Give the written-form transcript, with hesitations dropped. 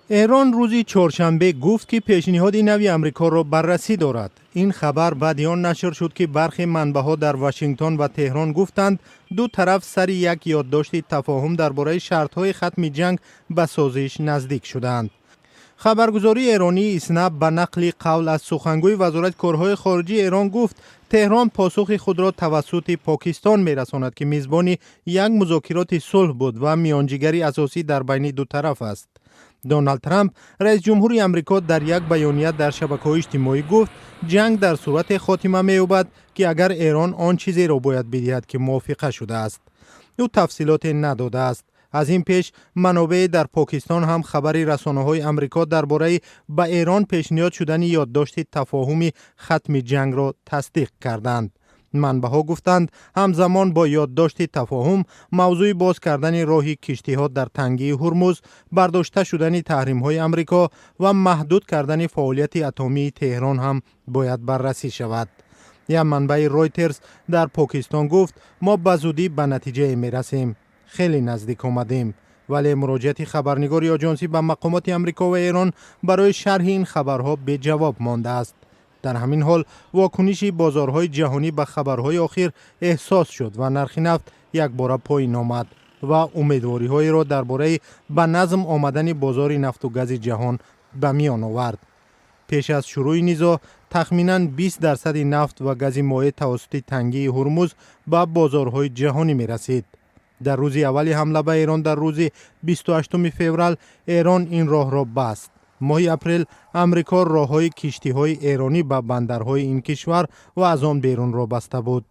ایران روزی چهارشنبه گفت که پیشنهاد نوی آمریکا را بررسی دارد. این خبر بعد آن نشر شد که برخی منبع‌ها در واشنگتن و تهران گفتند دو طرف سر یک یادداشت تفاهم درباره شرط‌های ختم جنگ به سازش نزدیک شدند. خبرگزاری ایرانی اسنا به نقل قول از سخنگوی وزارت کارهای خارجه ایران گفت تهران پاسخ خود را توسط پاکستان می‌رساند که میزبان یک مذاکرات صلح بود و میانجیگری اساسی در بین دو طرف است. دونالد ترامپ رئیس جمهوری آمریکا در یک بیانیه در شبکه‌های اجتماعی گفت جنگ در صورت خاتمه می‌یابد که اگر ایران آن چیزی را باید بدهد که موافقه شده است. او تفصیلات نداده است. از این پیش منابع در پاکستان هم خبر رسانه‌های آمریکا درباره به ایران پیشنهاد شدن یادداشت تفاهم ختم جنگ را تصدیق کردند. منبع‌ها گفتند همزمان با یادداشت تفاهم موضوع باز کردن راه کشتی‌ها در تنگه هرمز، برداشته شدن تحریم‌های آمریکا و محدود کردن فعالیت اتمی تهران هم باید بررسی شود. یک منبع رویترز در پاکستان گفت ما به زودی به نتیجه می‌رسیم. خیلی نزدیک آمدیم، ولی مراجعت خبرنگار آژانسی به مقامات آمریکا و ایران برای شرح این خبرها به جواب مانده است. در همین حال واکنش بازارهای جهانی به خبرهای اخیر احساس شد و نرخ نفت یک بار پایین آمد و امیدواری‌های را درباره به نظم آمدن بازار نفت و گاز جهان به میان آورد. پیش از شروع نزاع تخمیناً 20% نفت و گاز مایع توسط تنگه هرمز به بازارهای جهانی می رسید. در روز اول حمله به ایران در روز 28 فوریه ایران این راه را بست. ماه اپریل امریکا راههای کشتی‌های ایرانی به بندرهای این کشور و از آن بیرون را بسته بود.